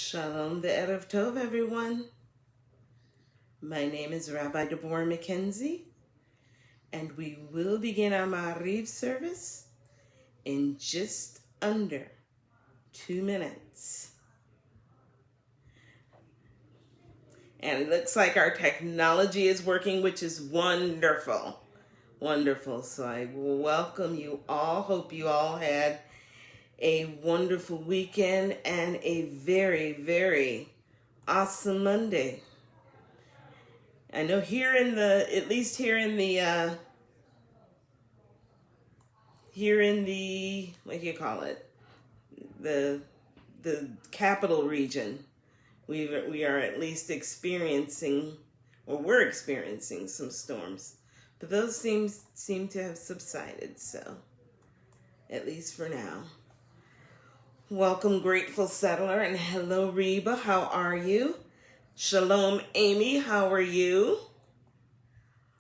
Shalom ve'erev tov, everyone. My name is Rabbi Deborah McKenzie, and we will begin our Ma'ariv service in just under 2 minutes. And it looks like our technology is working, which is wonderful. Wonderful. So I welcome you all. Hope you all had a wonderful weekend and a very, very awesome Monday. I know here in the, at least here in the, what do you call it? The capital region, we are at least experiencing, or we're experiencing some storms. But those seem to have subsided, so at least for now. Welcome, Grateful Settler, and hello, Reba. How are you? Shalom, Amy. How are you?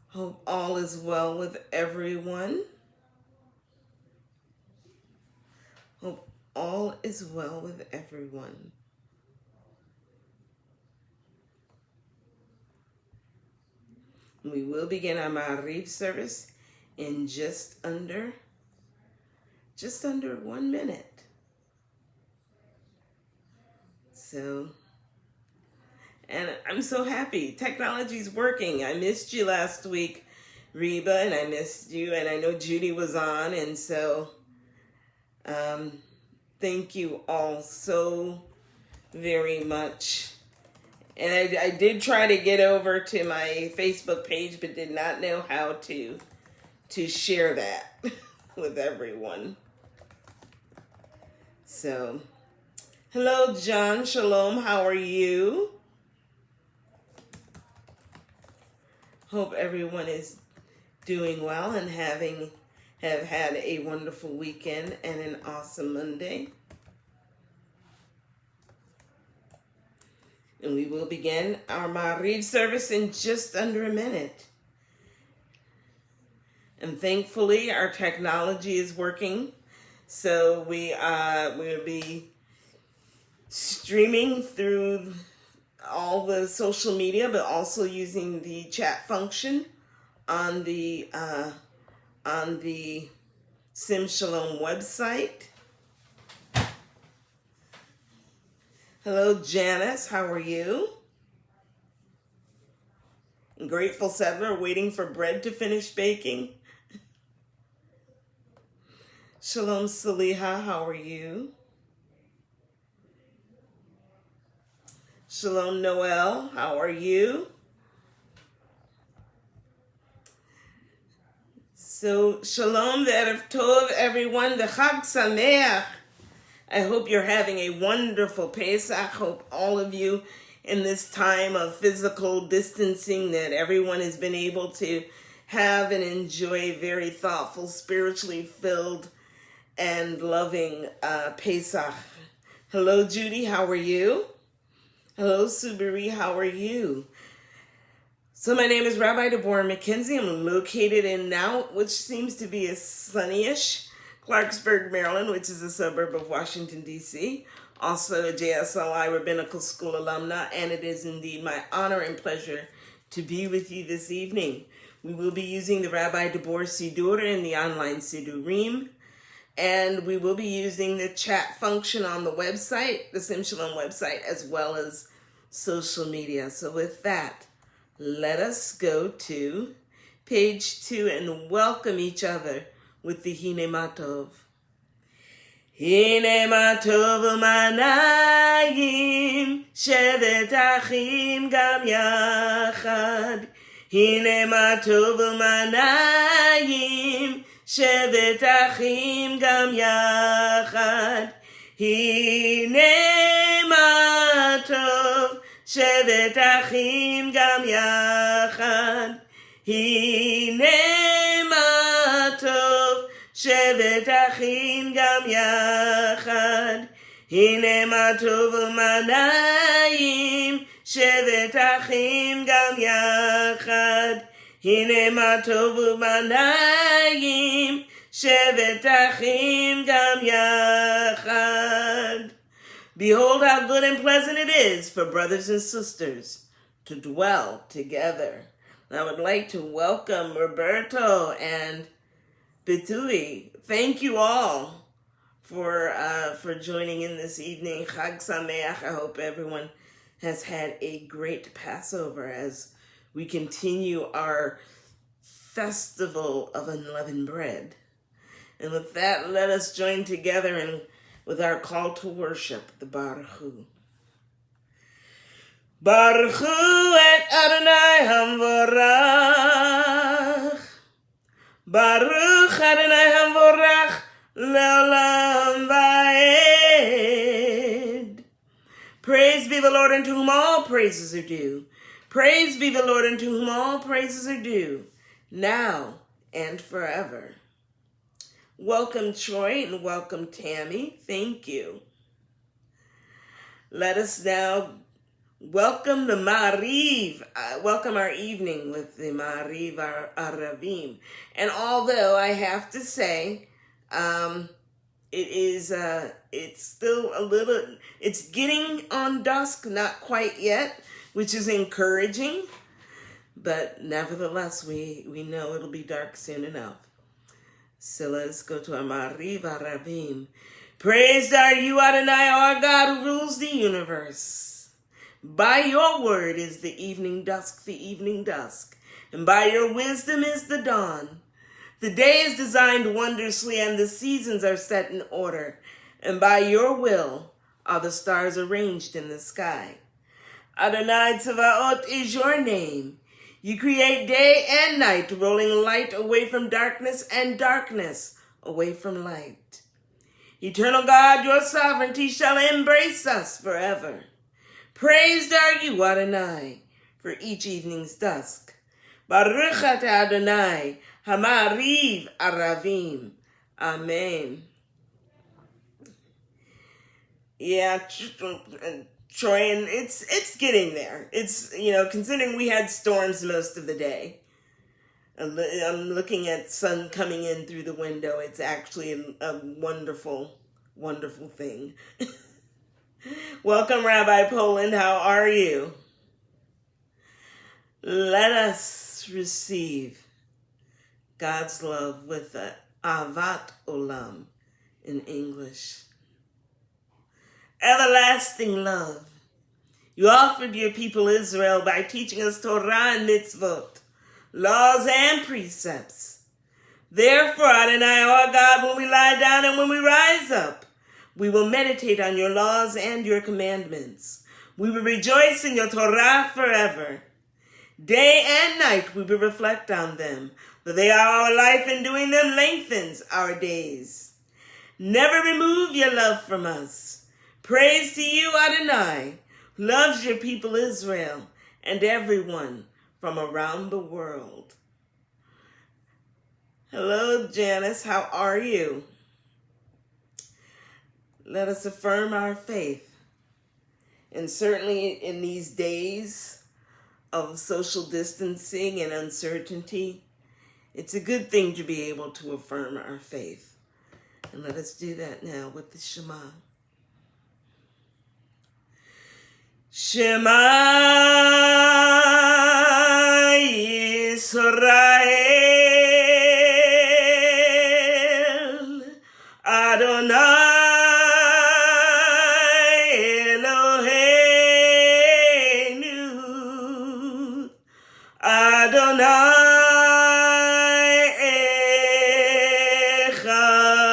Hope all is well with everyone. Hope all is well with everyone. We will begin our Ma'ariv service in just under 1 minute. So, and I'm so happy. Technology's working. I missed you last week, Reba, and I missed you, and I know Judy was on, and so thank you all so very much. And I did try to get over to my Facebook page, but did not know how to share that with everyone. So, hello, John. Shalom. How are you? Hope everyone is doing well and have had a wonderful weekend and an awesome Monday. And we will begin our Ma'ariv service in just under a minute. And thankfully, our technology is working. So we'll be streaming through all the social media, but also using the chat function on the Sim Shalom website. Hello, Janice. How are you? Grateful Settler, waiting for bread to finish baking. Shalom, Saliha. How are you? Shalom, Noel. How are you? So, Shalom ve'erev tov, everyone. The Chag Sameach. I hope you're having a wonderful Pesach. Hope all of you in this time of physical distancing that everyone has been able to have and enjoy a very thoughtful, spiritually filled, and loving Pesach. Hello, Judy. How are you? Hello, Subiri. How are you? So my name is Rabbi Deborah McKenzie. I'm located in now, which seems to be a sunnyish Clarksburg, Maryland, which is a suburb of Washington, D.C., also a JSLI Rabbinical School alumna, and it is indeed my honor and pleasure to be with you this evening. We will be using the Rabbi Deborah Sidur in the online Sidurim, and we will be using the chat function on the website, the Sim Shalom website, as well as social media. So with that, let us go to page 2 and welcome each other with the Hine Matov. Hine Matov u'manayim, shevet achim gam yachad. Hine Matov u'manayim, shevet achim gam yachad. Hine Matov, shevet achim gam yachad. Hine Matov, shevet achim gam yachad. Hine matov u'manayim, shevet achim gam yachad. Hine matov u'manayim, shevet achim gam yachad. Behold how good and pleasant it is for brothers and sisters to dwell together. I would like to welcome Roberto and Betui. Thank you all for joining in this evening. Chag Sameach. I hope everyone has had a great Passover as we continue our festival of unleavened bread. And with that, let us join together with our call to worship, the Baruch Hu. Baruch Hu et Adonai Hamvorach. Baruch Adonai Hamvorach le'olam va'ed. Praise be the Lord unto whom all praises are due. Praise be the Lord unto whom all praises are due, now and forever. Welcome, Troy, and welcome, Tammy. Thank you. Let us now welcome the Ma'ariv. Welcome our evening with the Ma'ariv Aravim. And although I have to say, it's still a little, it's getting on dusk, not quite yet, which is encouraging. But nevertheless, we know it'll be dark soon enough. So let's go to our Ma'ariv Aravim. Praised are you, Adonai, our God, who rules the universe. By your word is the evening dusk, and by your wisdom is the dawn. The day is designed wondrously, and the seasons are set in order, and by your will are the stars arranged in the sky. Adonai Tzavaot is your name. You create day and night, rolling light away from darkness and darkness away from light. Eternal God, your sovereignty shall embrace us forever. Praised are you, Adonai, for each evening's dusk. Baruch atah Adonai, Hama'ariv Aravim. Amen. Yeah, Troy, and it's getting there. It's, considering we had storms most of the day. I'm looking at sun coming in through the window. It's actually a wonderful, wonderful thing. Welcome, Rabbi Poland. How are you? Let us receive God's love with the Avat Olam in English. Everlasting love. You offered your people Israel by teaching us Torah and mitzvot, laws and precepts. Therefore, Adonai, our God, when we lie down and when we rise up, we will meditate on your laws and your commandments. We will rejoice in your Torah forever. Day and night we will reflect on them, for they are our life, and doing them lengthens our days. Never remove your love from us. Praise to you, Adonai, who loves your people Israel and everyone from around the world. Hello, Janice. How are you? Let us affirm our faith. And certainly in these days of social distancing and uncertainty, it's a good thing to be able to affirm our faith. And let us do that now with the Shema. Shema Yisrael, Adonai Eloheinu, Adonai Echad.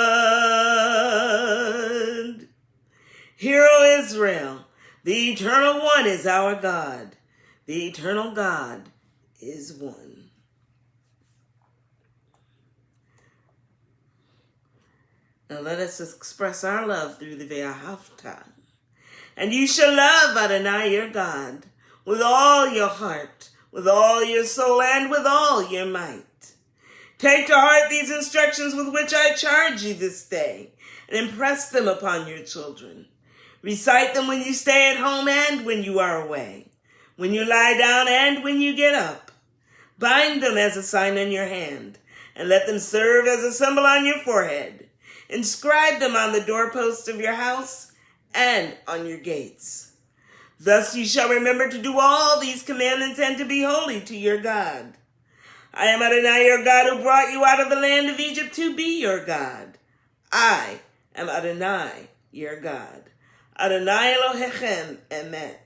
Hear, O Israel, the Eternal One is our God. The Eternal God is one. Now let us express our love through the Ve'ahavta. And you shall love Adonai your God with all your heart, with all your soul, and with all your might. Take to heart these instructions with which I charge you this day, and impress them upon your children. Recite them when you stay at home and when you are away, when you lie down and when you get up. Bind them as a sign on your hand, and let them serve as a symbol on your forehead. Inscribe them on the doorposts of your house and on your gates. Thus you shall remember to do all these commandments and to be holy to your God. I am Adonai your God who brought you out of the land of Egypt to be your God. I am Adonai your God. Adonai Elohechem Emet.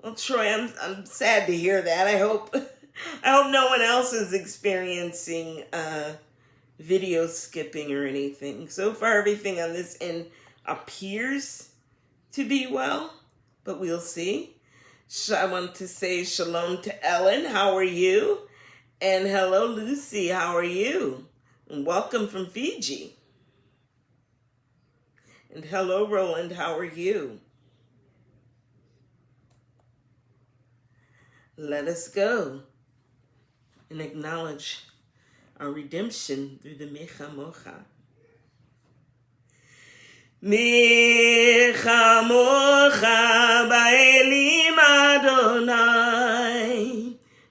Well, Troy, I'm sad to hear that. I hope no one else is experiencing video skipping or anything. So far, everything on this end appears to be well, but we'll see. I want to say shalom to Ellen. How are you? And hello, Lucy. How are you? And welcome from Fiji. And hello, Roland. How are you? Let us go and acknowledge our redemption through the Mecha Mocha. Mecha Mocha Ba'elim Adonai,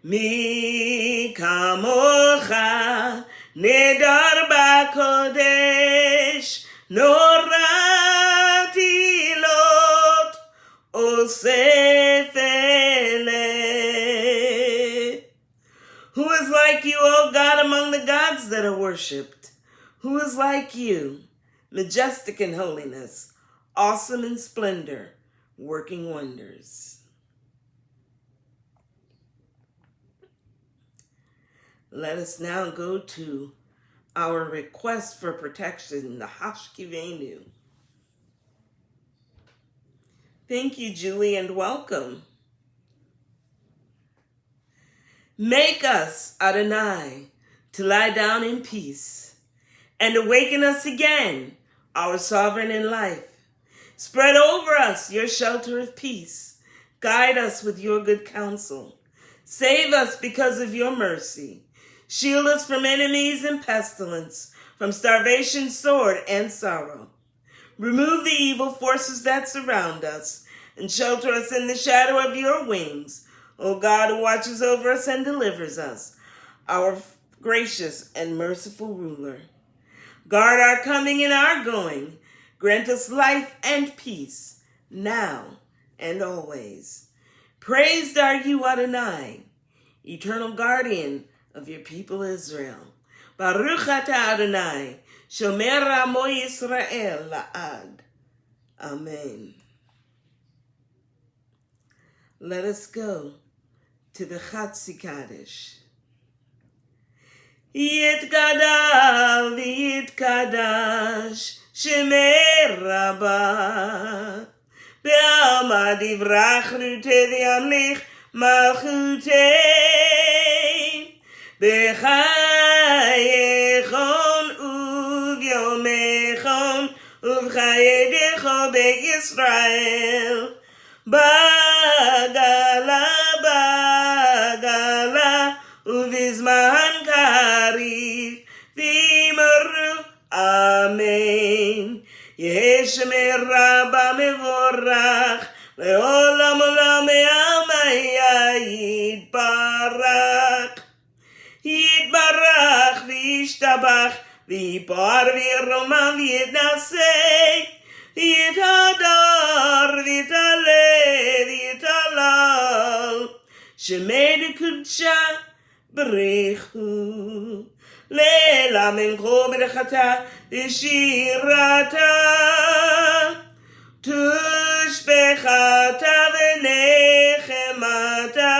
Mecha Mocha Nedar Ba'kodesh, Norat Ilot Osef Eleh. Who is like you, O God, among the gods that are worshipped? Who is like you, majestic in holiness, awesome in splendor, working wonders? Let us now go to our request for protection, the Hashkivenu. Thank you, Julie, and welcome. Make us, Adonai, to lie down in peace, and awaken us again, our sovereign in life. Spread over us your shelter of peace. Guide us with your good counsel. Save us because of your mercy. Shield us from enemies and pestilence, from starvation, sword, and sorrow. Remove the evil forces that surround us, and shelter us in the shadow of your wings, O God, who watches over us and delivers us, our gracious and merciful ruler. Guard our coming and our going. Grant us life and peace, now and always. Praised are you, Adonai, eternal guardian of your people Israel. Baruch atah Adonai, shomer amo Yisrael la'ad. Amen. Let us go to the Chatzi Kaddish. Yitgadal v'yitkadash shemei rabbah be'alma divrach rutei v'yamlich malchutei b'chayechon u'vyomechon u'v'chayedecho be'Yisrael bagala uvizman karif v'imru amen. Yeh shemei Rabba mevorach le'olam olam me'almaya yitbarach v'yishtabach v'yipar v'yiromam v'yitnaseh v'yitadar v'yitaleh v'yitalal shemei d'kudsha Brechu Leila Menko Berechata V'shirata Tushbechata V'nechemata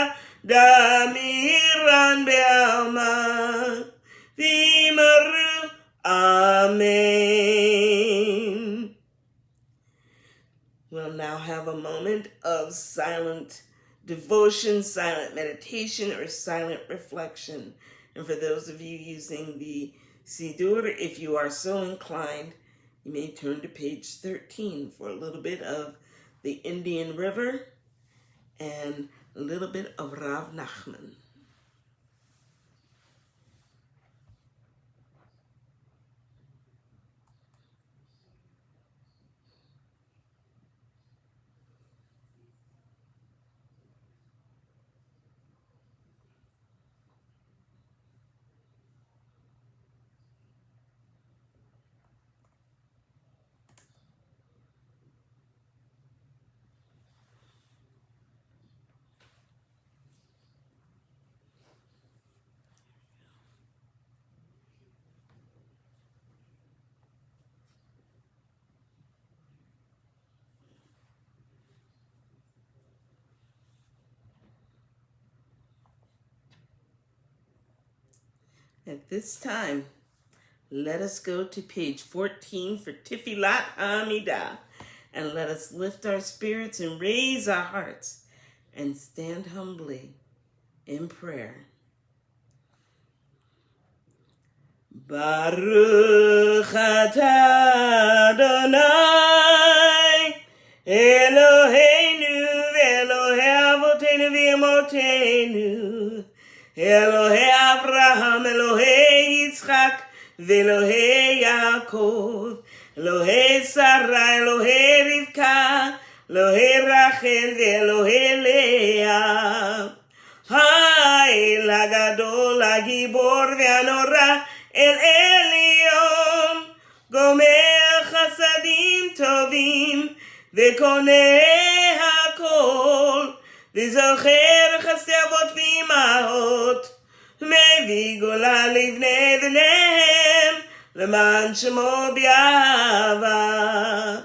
Damiran Be'alma V'yimaru Amen. We'll now have a moment of silent devotion, silent meditation, or silent reflection. And for those of you using the Siddur, if you are so inclined, you may turn to page 13 for a little bit of the Indian River and a little bit of Rav Nachman. At this time, let us go to page 14 for Tifilat Hamidah, and let us lift our spirits and raise our hearts and stand humbly in prayer. Baruch atah Adonai Eloheinu ve'Elohei avoteinu v'imotenu Elohei Avraham, Elohei Yitzchak, ve'Elohei Yaakov, Elohei Sarah, Elohei Rivka, Elohei Rachel, ve'Elohei Leah. Ha'el HaGadol, HaGibor ve'Hanora, El Elyon, Gomer Chasadim Tovim, ve'Koneh HaKol, V'zocher chasdei avot v'imahot, מביא גאולה לבני בניהם, למען שמו באהבה.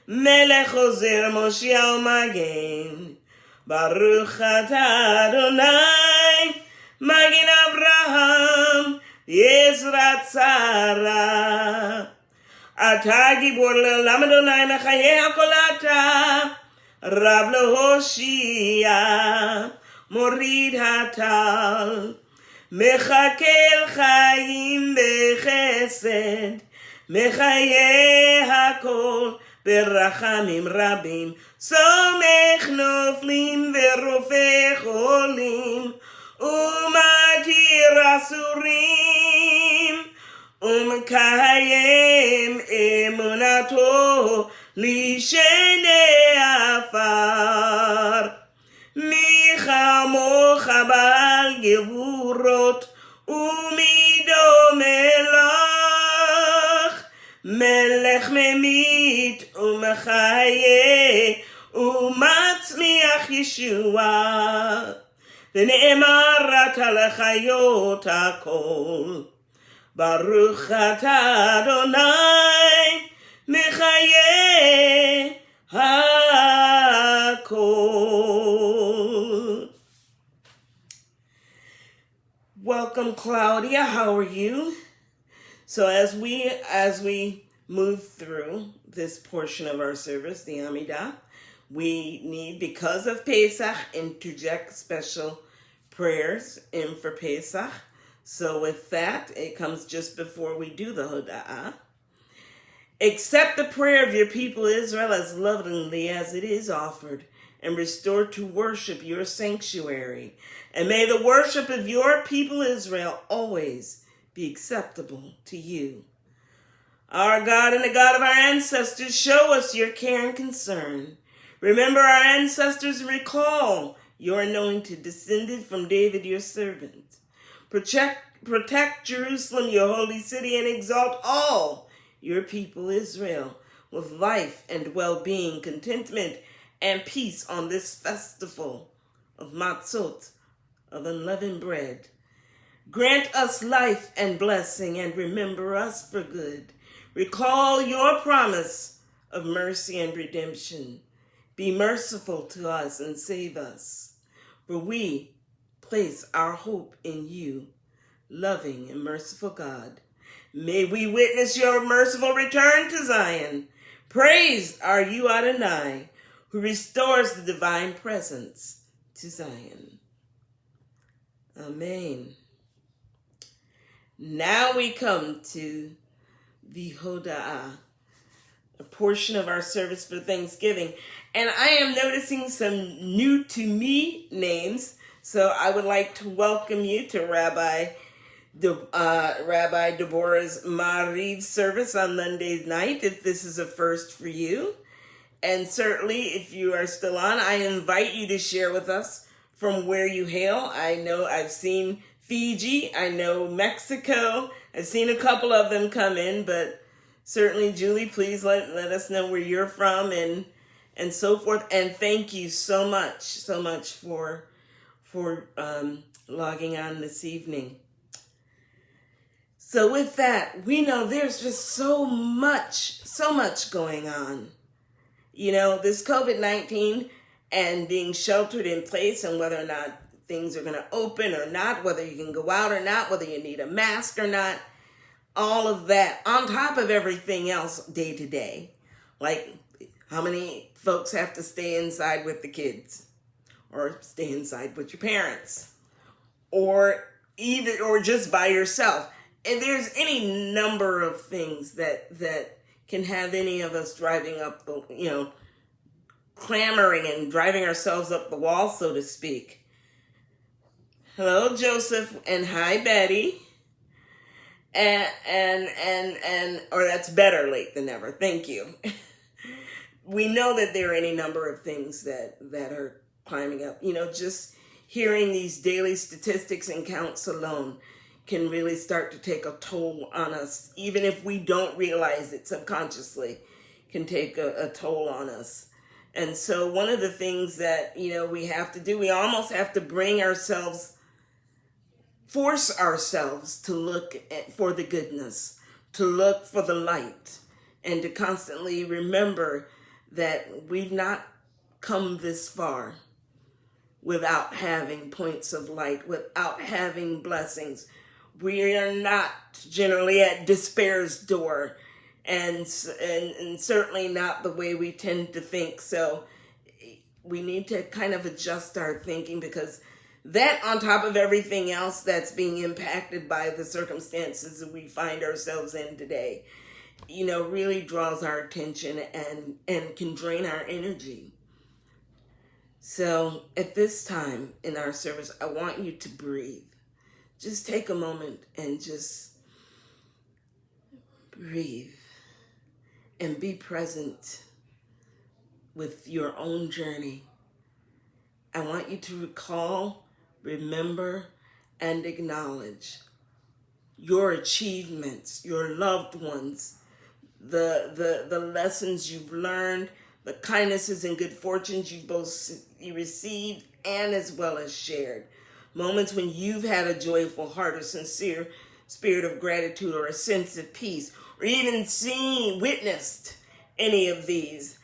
מלך עוזר מושיע ומגן, ברוך אתה אדוני, מגן אברהם, יעזרת שרה. אתה גיבור לעולם אדוני, מחיי הכל אתה, רב להושיע, מוריד הטל, מחכה חיים בחסד, מחיי הכל ברחמים רבים, סומך נופלים ורופא חולים, ומתיר אסורים, ומקיים אמונתו לישני עפר. מי כמוך בעל גבורות ומי דומה לך, מלך ממית ומחיה ומצמיח ישועה, ונאמר אתה לחיות הכל. ברוך אתה אדוני מחיה הכל. Welcome, Claudia. How are you? So as we move through this portion of our service, the Amidah, we need, because of Pesach, interject special prayers in for Pesach. So with that, it comes just before we do the Hoda'ah. Accept the prayer of your people Israel as lovingly as it is offered, and restore to worship your sanctuary. And may the worship of your people Israel always be acceptable to you. Our God and the God of our ancestors, show us your care and concern. Remember our ancestors and recall your anointed descended from David your servant. Protect Jerusalem, your holy city, and exalt all your people Israel with life and well-being, contentment, and peace on this festival of Matzot, of unleavened bread. Grant us life and blessing, and remember us for good. Recall your promise of mercy and redemption. Be merciful to us and save us, for we place our hope in you, loving and merciful God. May we witness your merciful return to Zion. Praised are you, Adonai, who restores the divine presence to Zion. Amen. Now we come to the Hoda'ah, a portion of our service for Thanksgiving. And I am noticing some new to me names, so I would like to welcome you to Rabbi Deborah's Mariv service on Monday night, if this is a first for you. And certainly, if you are still on, I invite you to share with us from where you hail. I know I've seen Fiji, I know Mexico, I've seen a couple of them come in, but certainly, Julie, please let us know where you're from and so forth. And thank you so much for logging on this evening. So with that, we know there's just so much going on. You know, this COVID-19 and being sheltered in place, and whether or not things are going to open or not, whether you can go out or not, whether you need a mask or not, all of that on top of everything else day to day. Like how many folks have to stay inside with the kids or stay inside with your parents or just by yourself. And there's any number of things that can have any of us driving up the, clamoring and driving ourselves up the wall, so to speak. Hello, Joseph, and hi, Betty. Or that's better late than never. Thank you. We know that there are any number of things that are climbing up. Just hearing these daily statistics and counts alone can really start to take a toll on us, even if we don't realize it subconsciously, can take a toll on us. And so one of the things that, we have to do, we almost have to force ourselves to look for the goodness, to look for the light, and to constantly remember that we've not come this far without having points of light, without having blessings. We are not generally at despair's door, and certainly not the way we tend to think. So we need to kind of adjust our thinking, because that, on top of everything else that's being impacted by the circumstances that we find ourselves in today, really draws our attention and can drain our energy. So at this time in our service, I want you to breathe. Just take a moment and just breathe and be present with your own journey. I want you to recall, remember, and acknowledge your achievements, your loved ones, the lessons you've learned, the kindnesses and good fortunes you've both received and as well as shared. Moments when you've had a joyful heart, a sincere spirit of gratitude, or a sense of peace, or even witnessed any of these,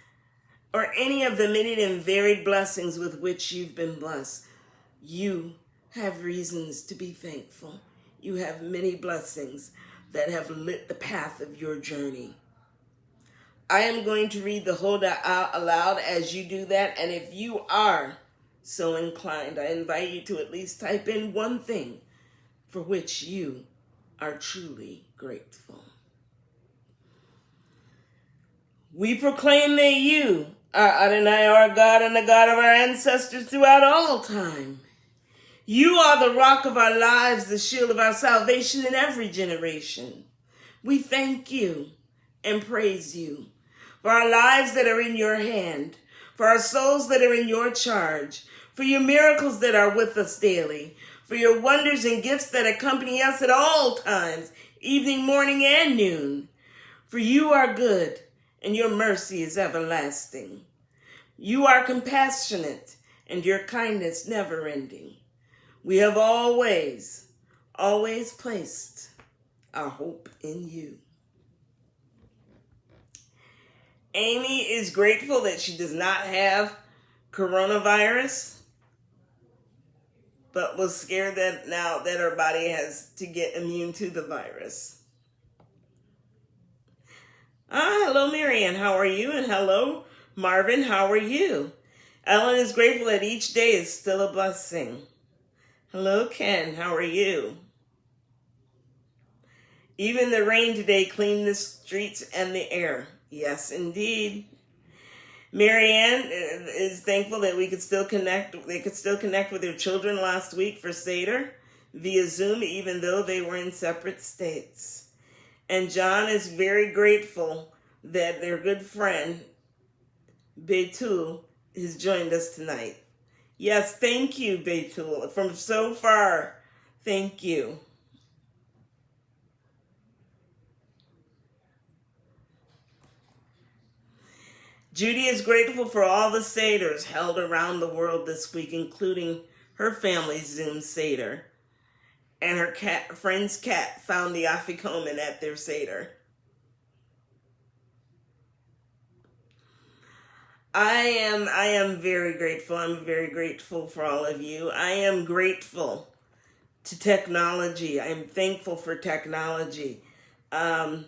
or any of the many and varied blessings with which you've been blessed. You have reasons to be thankful. You have many blessings that have lit the path of your journey. I am going to read the Hoda out aloud as you do that, and if you are so inclined, I invite you to at least type in one thing for which you are truly grateful. We proclaim that you are Adonai, our God, and the God of our ancestors throughout all time. You are the rock of our lives, the shield of our salvation in every generation. We thank you and praise you for our lives that are in your hand, for our souls that are in your charge, for your miracles that are with us daily, for your wonders and gifts that accompany us at all times, evening, morning, and noon. For you are good, and your mercy is everlasting. You are compassionate, and your kindness never-ending. We have always placed our hope in you. Amy is grateful that she does not have coronavirus, but was scared that now that her body has to get immune to the virus. Hello, Marianne. How are you? And hello, Marvin. How are you? Ellen is grateful that each day is still a blessing. Hello, Ken. How are you? Even the rain today cleaned the streets and the air. Yes, indeed. Marianne is thankful that we could still connect. They could still connect with their children last week for Seder via Zoom, even though they were in separate states. And John is very grateful that their good friend, Betul, has joined us tonight. Yes, thank you, Betul, from so far. Thank you. Judy is grateful for all the Seders held around the world this week, including her family's Zoom Seder. And her friend's cat found the afikomen at their Seder. I am very grateful. I'm very grateful for all of you. I am grateful to technology. I'm thankful for technology. Um,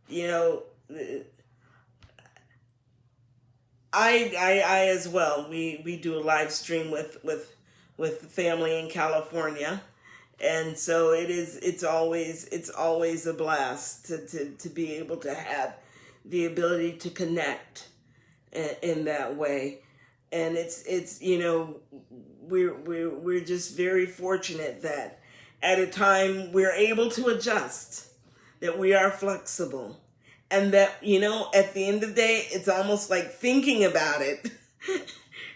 you know, I as well. We do a live stream with the family in California, and so it's always a blast to be able to have the ability to connect in that way. And it's we're just very fortunate that at a time we're able to adjust, that we are flexible, and that at the end of the day it's almost like thinking about it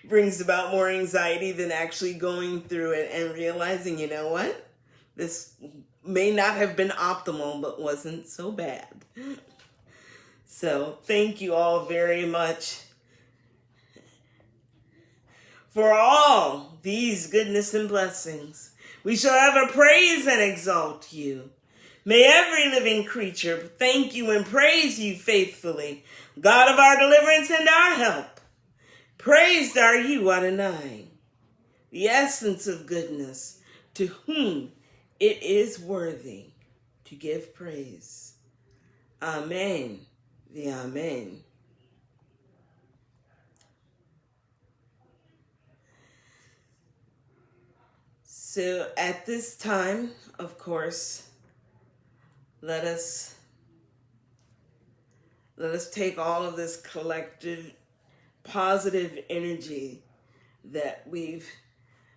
brings about more anxiety than actually going through it and realizing, what, this may not have been optimal but wasn't so bad. So thank you all very much for all these goodness and blessings. We shall ever praise and exalt you. May every living creature thank you and praise you faithfully, God of our deliverance and our help. Praised are you, Adonai, the essence of goodness, to whom it is worthy to give praise. Amen. The Amen. So at this time, of course, let us take all of this collective positive energy that we've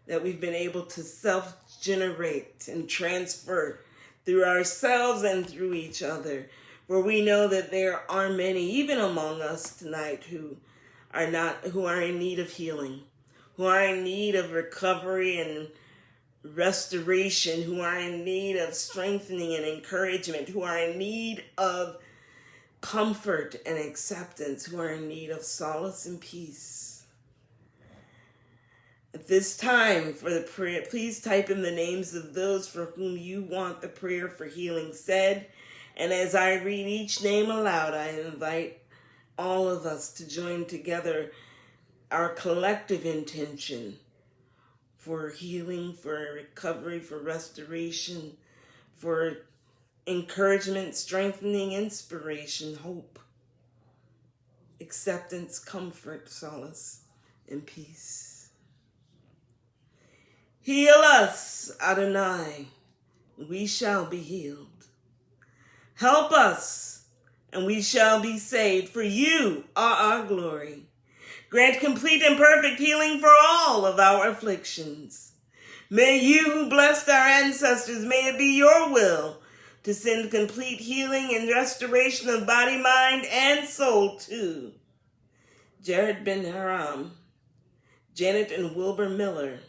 been able to self-generate and transfer through ourselves and through each other. For we know that there are many, even among us tonight, who are in need of healing, who are in need of recovery and restoration, who are in need of strengthening and encouragement, who are in need of comfort and acceptance, who are in need of solace and peace. At this time for the prayer, please type in the names of those for whom you want the prayer for healing said. And as I read each name aloud, I invite all of us to join together our collective intention for healing, for recovery, for restoration, for encouragement, strengthening, inspiration, hope, acceptance, comfort, solace, and peace. Heal us, Adonai, we shall be healed. Help us, and we shall be saved, for you are our glory. Grant complete and perfect healing for all of our afflictions. May you who blessed our ancestors, may it be your will to send complete healing and restoration of body, mind, and soul to Jared Ben Haram, Janet and Wilbur Miller,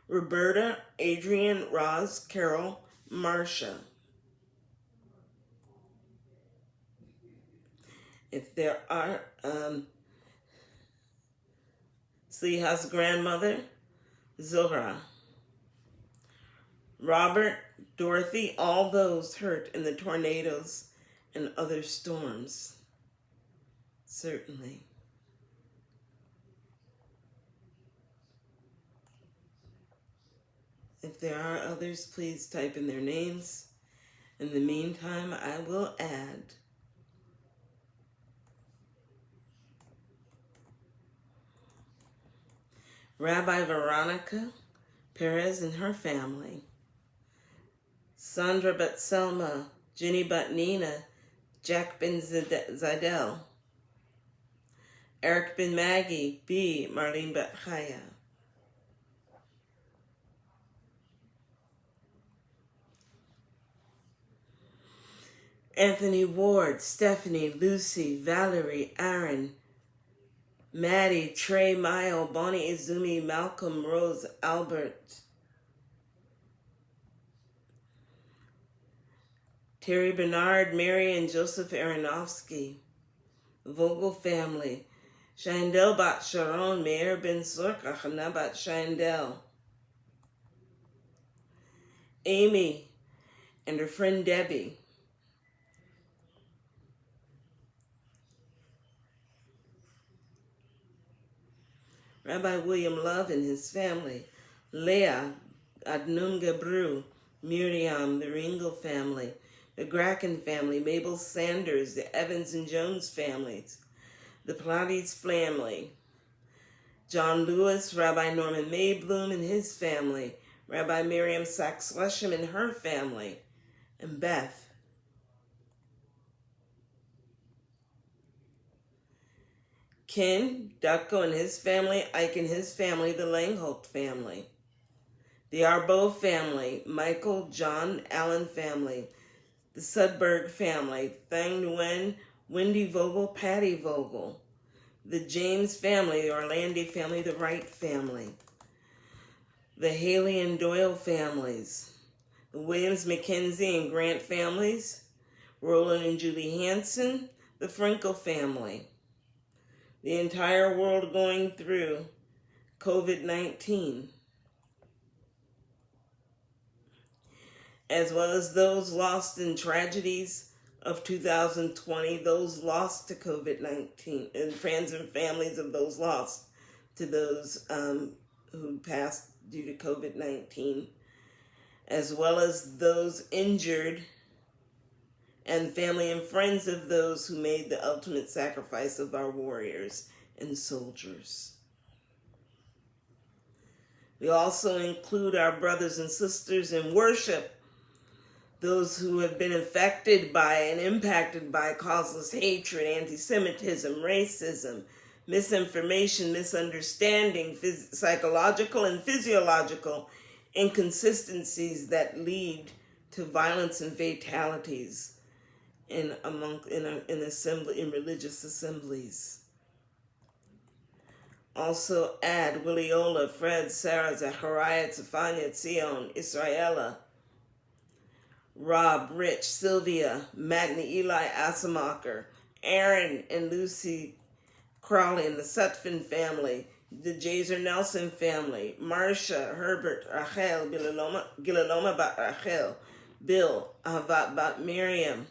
Roberta, Adrian, Roz, Carol, Marcia. If there are Sliha's grandmother, Zohra, Robert, Dorothy, all those hurt in the tornadoes and other storms. Certainly. If there are others, please type in their names. In the meantime, I will add Rabbi Veronica Perez and her family, Sandra Batselma, Jenny Batnina, Jack Ben Zidel, Eric Ben Maggie, B. Marlene Batchaya, Anthony Ward, Stephanie, Lucy, Valerie, Aaron, Maddie, Trey, Mayo, Bonnie, Izumi, Malcolm, Rose, Albert, Terry Bernard, Mary and Joseph Aronofsky, Vogel family, Shandel Bat Sharon, Meir Ben Sorka, Hana Bat Shandel, Amy and her friend Debbie, Rabbi William Love and his family, Leah, Adnum Gabru, Miriam, the Ringel family, the Gracken family, Mabel Sanders, the Evans and Jones families, the Pilates family, John Lewis, Rabbi Norman Maybloom and his family, Rabbi Miriam Sachs-Leshem and her family, and Beth. Ken, Ducko and his family, Ike and his family, the Langholt family, the Arbo family, Michael, John, Allen family, the Sudberg family, Thang Nguyen, Wendy Vogel, Patty Vogel, the James family, the Orlandi family, the Wright family, the Haley and Doyle families, the Williams, McKenzie, and Grant families, Roland and Julie Hansen, the Frankel family, the entire world going through COVID-19, as well as those lost in tragedies of 2020, those lost to COVID-19, and friends and families of those lost to those who passed due to COVID-19, as well as those injured and family and friends of those who made the ultimate sacrifice of our warriors and soldiers. We also include our brothers and sisters in worship, those who have been affected by and impacted by causeless hatred, anti-Semitism, racism, misinformation, misunderstanding, psychological and physiological inconsistencies that lead to violence and fatalities in religious assemblies. Also add Williola, Fred, Sarah, Zachariah, Zephaniah, Tzion, Israela, Rob, Rich, Sylvia, Matt and Eli Asamacher, Aaron and Lucy Crowley and the Sutphin family, the Jaser Nelson family, Marcia, Herbert, Rachel, Gilaloma Bat Rachel, Bill, Ahavat Bat Miriam,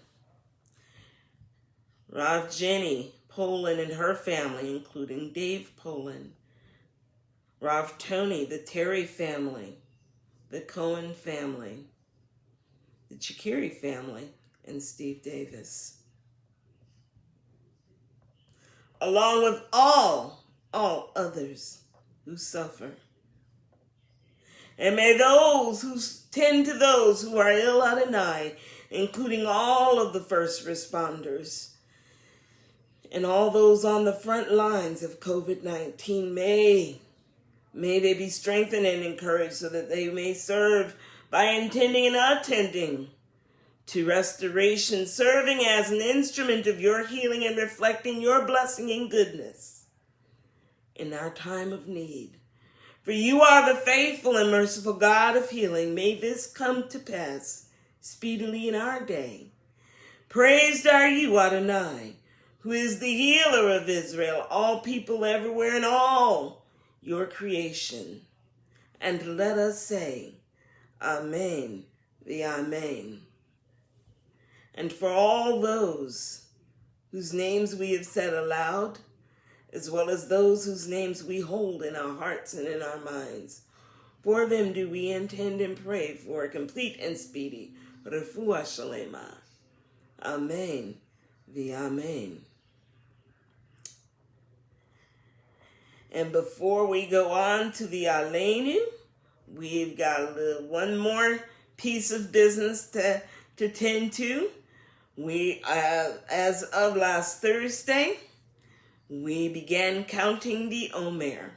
Rav Jenny Poland and her family, including Dave Poland, Rav Tony, the Terry family, the Cohen family, the Chikiri family, and Steve Davis. Along with all others who suffer. And may those who tend to those who are ill Adonai, including all of the first responders, and all those on the front lines of COVID-19, may they be strengthened and encouraged so that they may serve by intending and attending to restoration, serving as an instrument of your healing and reflecting your blessing and goodness in our time of need. For you are the faithful and merciful God of healing. May this come to pass speedily in our day. Praised are you, Adonai, who is the healer of Israel, all people everywhere and all your creation. And let us say, Amen, the Amen. And for all those whose names we have said aloud, as well as those whose names we hold in our hearts and in our minds, for them do we intend and pray for a complete and speedy refuah shalema. Amen, the Amen. And before we go on to the Aleinu, we've got one more piece of business to tend to. We, as of last Thursday, we began counting the Omer.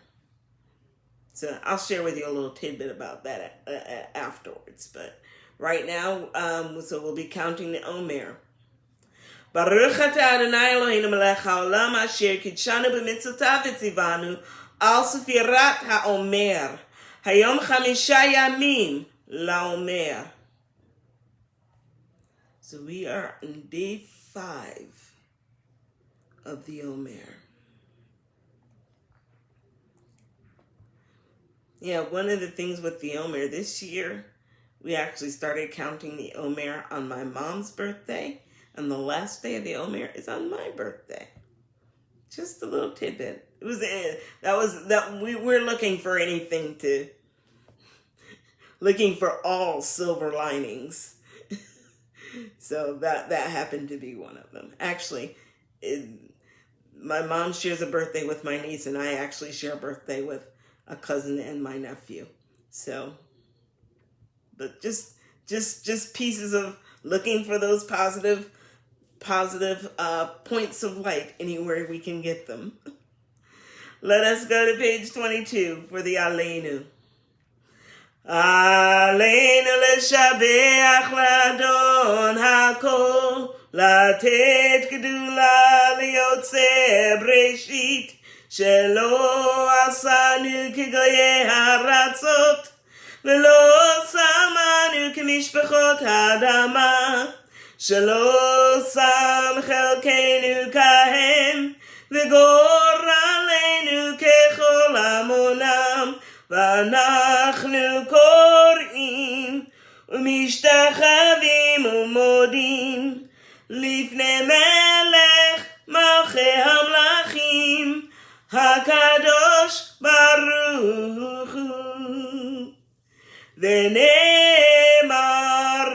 So I'll share with you a little tidbit about that afterwards. But right now, so we'll be counting the Omer. Baruch atah Adonai Eloheinu melech haolam asher kidshanu b'mitzvotav v'tzivanu al sefirat haomer. Hayom chamisha yamim laomer. So we are in day 5 of the Omer. Yeah, one of the things with the Omer this year, we actually started counting the Omer on my mom's birthday, and the last day of the Omer is on my birthday. Just a little tidbit. It was that we were looking for looking for all silver linings. So that happened to be one of them. Actually, my mom shares a birthday with my niece, and I actually share a birthday with a cousin and my nephew. So, but just pieces of looking for those positive points of light anywhere we can get them. Let us go to page 22 for the Aleinu. Aleinu leshabeach l'Adon hakol, לתת גדולה ליוצא בראשית, שלא עשנו כגויי הארצות, ולא שמנו כמשפחות האדמה, שלא שם חלקנו כהם, וגורלנו ככל המונם, ואנחנו קוראים ומשתחווים ומודים לפני מלך מלכי המלכים הקדוש ברוך הוא. ונאמר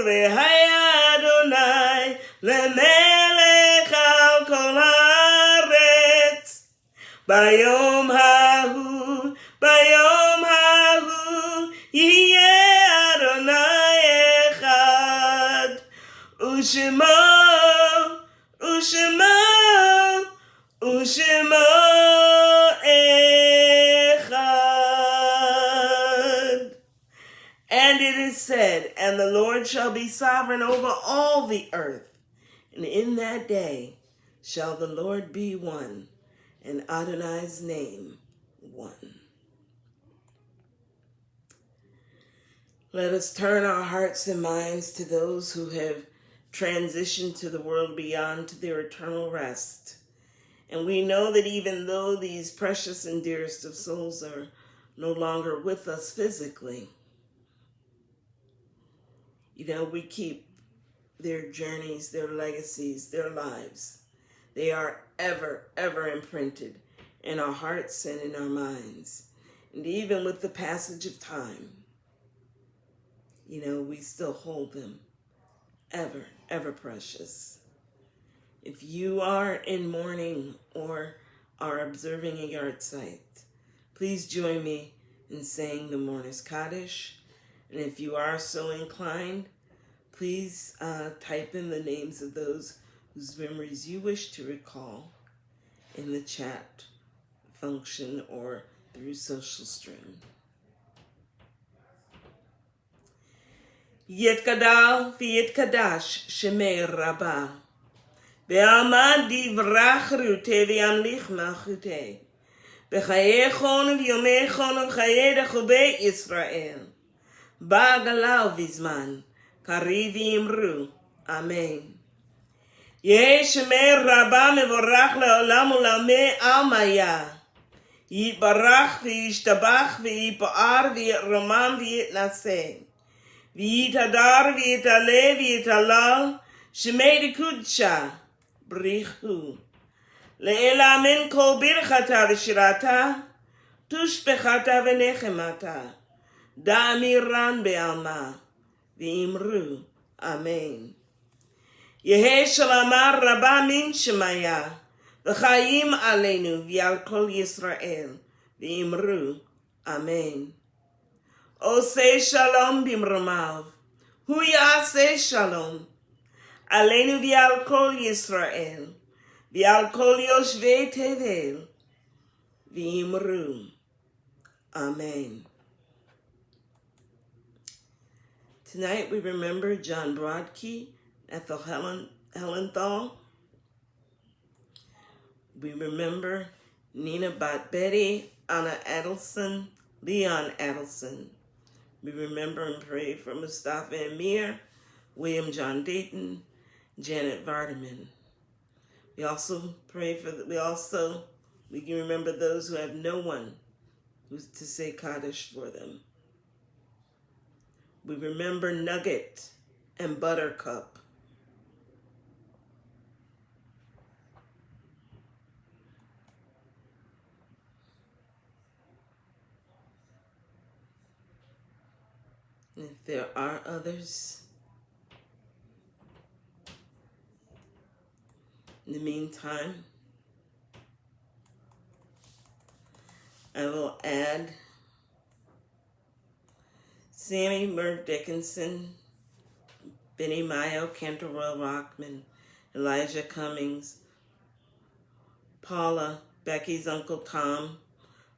והיה אדוני למלך על כל הארץ ביום ההוא יהיה אדוני אחד ושמו echad. And it is said, and the Lord shall be sovereign over all the earth, and in that day shall the Lord be one, and Adonai's name one. Let us turn our hearts and minds to those who have transitioned to the world beyond, to their eternal rest. And we know that even though these precious and dearest of souls are no longer with us physically, we keep their journeys, their legacies, their lives. They are ever, ever imprinted in our hearts and in our minds. And even with the passage of time, we still hold them ever, ever precious. If you are in mourning or are observing a yard site, please join me in saying the Mourner's Kaddish. And if you are so inclined, please type in the names of those whose memories you wish to recall in the chat function or through social stream. יתגדל ויתקדש שמי רבה, ועמד דברה חירותי וימליך מלכותי, בחיי חון ויומי חון ובחיי דחובי ישראל, בעגלה ובזמן, קריב ויאמרו, אמן. יהי שמי רבה מבורך לעולם ולעולמי עלמיה, יתברך וישתבח ויפאר וירומם ויתנשא, ויתהדר ויתעלה ויתהלל שמי דקודשה בריחו. לאלה אמן כל ברכתה ושירתה, תושבחתה ונחמתה, דאמירן בעלמה, ואמרו אמן. יהי שלמה רבה מן שמיה, וחיים עלינו ועל כל ישראל, ואמרו אמן. עושה שלום במרומיו, הוא יעשה שלום, עלינו ועל כל ישראל, ועל כל יושבי תבל, ואמרו amen. Tonight we remember John Brodkey, Ethel Helenthal. We remember Nina Bat Betty, Anna Adelson, Leon Adelson. We remember and pray for Mustafa Amir, William John Dayton, Janet Vardaman. We also pray for, we can remember those who have no one who's to say Kaddish for them. We remember Nugget and Buttercup. If there are others, in the meantime, I will add Sammy Merv Dickinson, Benny Mayo, Cantor Royal Rockman, Elijah Cummings, Paula, Becky's Uncle Tom,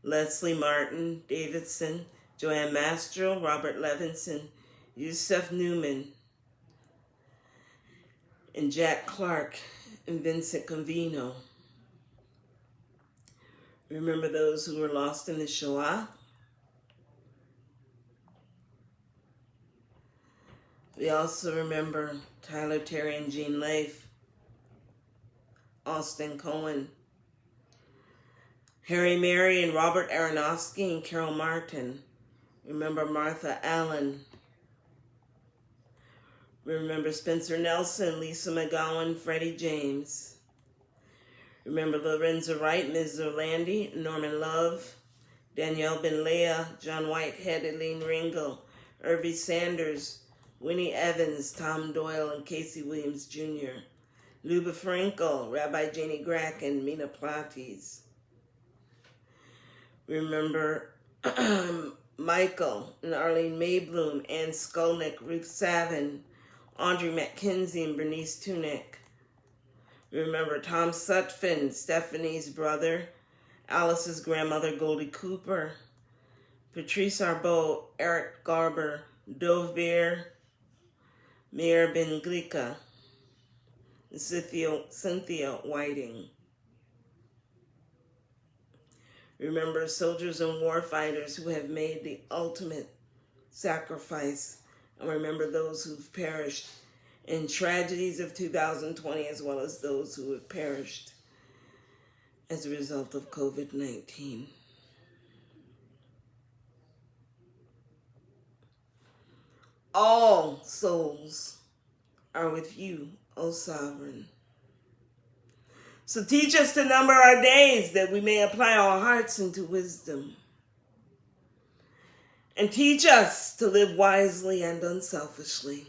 Leslie Martin Davidson, Joanne Mastro, Robert Levinson, Yusef Newman, and Jack Clark, and Vincent Convino. Remember those who were lost in the Shoah? We also remember Tyler Terry and Jean Leif, Austin Cohen, Harry Mary and Robert Aronofsky and Carol Martin. Remember Martha Allen. Remember Spencer Nelson, Lisa McGowan, Freddie James. Remember Lorenzo Wright, Ms. Orlandi, Norman Love, Danielle Ben-Leah, John Whitehead, Eileen Ringo, Irvie Sanders, Winnie Evans, Tom Doyle, and Casey Williams Jr., Luba Frankel, Rabbi Janie Grack, and Mina Plates. Remember Michael and Arlene Maybloom, Ann Skolnick, Ruth Savin, Audrey McKenzie, and Bernice Tunick. Remember Tom Sutphin, Stephanie's brother, Alice's grandmother Goldie Cooper, Patrice Arbeau, Eric Garber, Dove Beer, Mayor Ben Glika, and Cynthia Whiting. Remember soldiers and warfighters who have made the ultimate sacrifice, and remember those who've perished in tragedies of 2020 as well as those who have perished as a result of COVID-19. All souls are with you, O Sovereign. So teach us to number our days that we may apply our hearts into wisdom. And teach us to live wisely and unselfishly,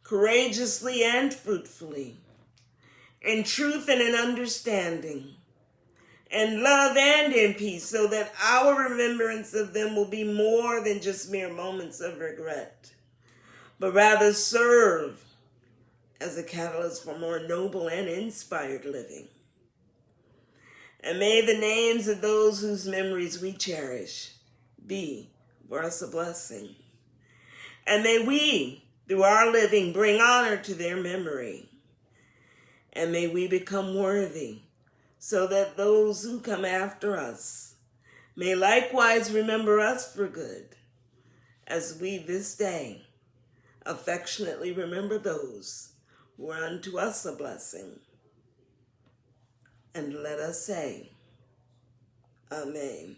courageously and fruitfully, in truth and in understanding, in love and in peace, so that our remembrance of them will be more than just mere moments of regret, but rather serve as a catalyst for more noble and inspired living. And may the names of those whose memories we cherish be for us a blessing. And may we, through our living, bring honor to their memory. And may we become worthy, so that those who come after us may likewise remember us for good, as we this day affectionately remember those who are unto us a blessing. And let us say, Amen.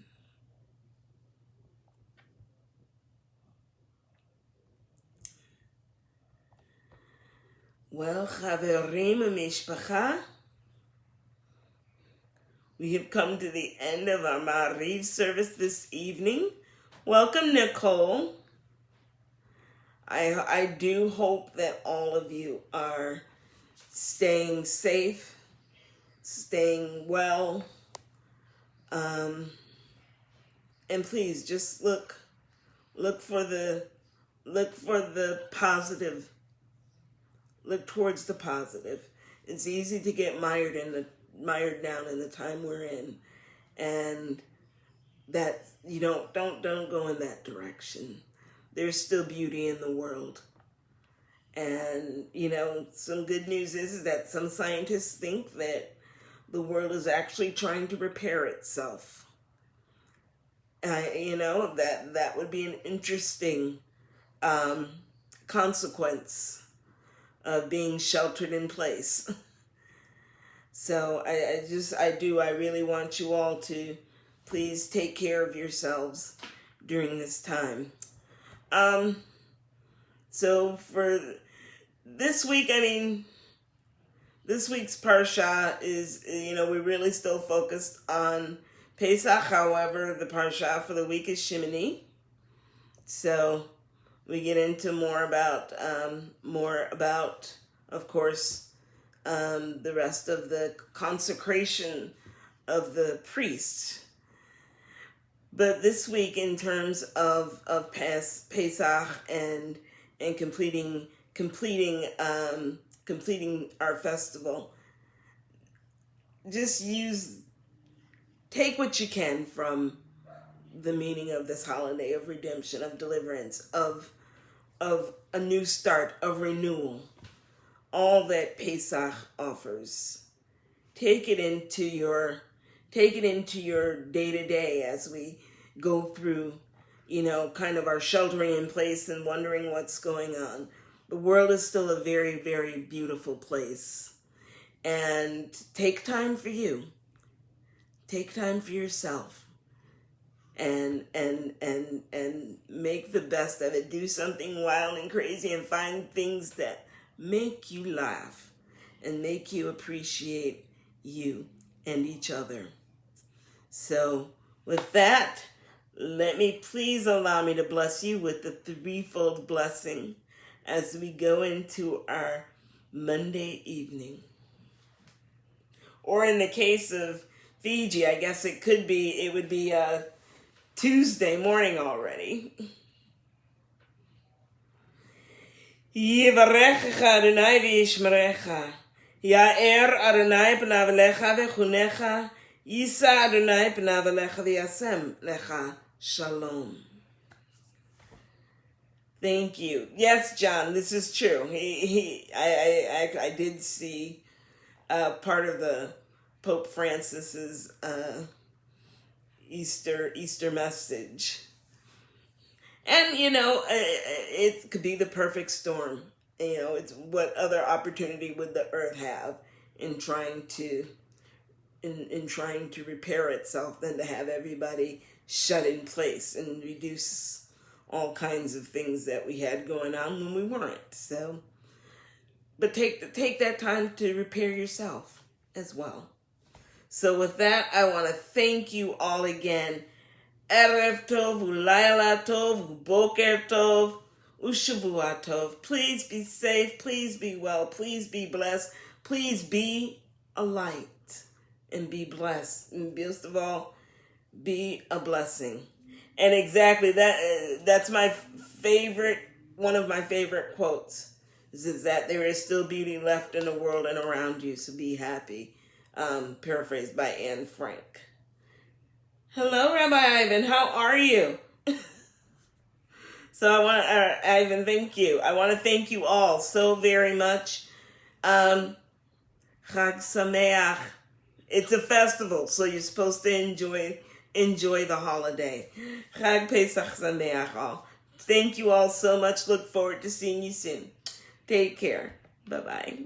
Well, Chaverim Mishpacha, we have come to the end of our Ma'ariv service this evening. Welcome, Nicole. I do hope that all of you are staying safe, staying well, and please just look for the positive. Look towards the positive. It's easy to get mired down in the time we're in, and that you don't go in that direction. There's still beauty in the world. And, some good news is that some scientists think that the world is actually trying to repair itself. That would be an interesting consequence of being sheltered in place. So I really want you all to please take care of yourselves during this time. So for this week, this week's Parsha is, we're really still focused on Pesach. However, the Parsha for the week is Shimini. So we get into more about, of course, the rest of the consecration of the priest. But this week, in terms of Pesach and completing our festival, just take what you can from the meaning of this holiday of redemption, of deliverance, of a new start, of renewal, all that Pesach offers. Take it into your day-to-day as we go through, kind of our sheltering in place and wondering what's going on. The world is still a very, very beautiful place. And take time for you. Take time for yourself. And make the best of it. Do something wild and crazy and find things that make you laugh and make you appreciate you and each other. So with that, please allow me to bless you with the threefold blessing as we go into our Monday evening. Or in the case of Fiji, I guess it would be Tuesday morning already. Yivarechecha Adonai v'yishmerecha. Ya'er Adonai p'nav lecha v'chunecha. Yisa Adonai p'nav lecha v'yasem lecha. Shalom. Thank you. Yes, John, this is true. I did see part of the Pope Francis's Easter message. And, it could be the perfect storm. It's what other opportunity would the earth have in trying to repair itself than to have everybody shut in place and reduce all kinds of things that we had going on when we weren't. So, but take that time to repair yourself as well. So with that, I want to thank you all again. Erev Tov, Ulayla Tov, Boker Tov, Ushavua Tov. Please be safe. Please be well. Please be blessed. Please be a light and be blessed. And most of all, be a blessing. And exactly that's my favorite, one of my favorite quotes, is that there is still beauty left in the world and around you, so be happy. Paraphrased by Anne Frank. Hello, Rabbi Ivan. How are you? So Ivan, thank you. I want to thank you all so very much. Chag Sameach. It's a festival, so you're supposed to enjoy the holiday. Chag Pesach Sameach all. Thank you all so much. Look forward to seeing you soon. Take care. Bye-bye.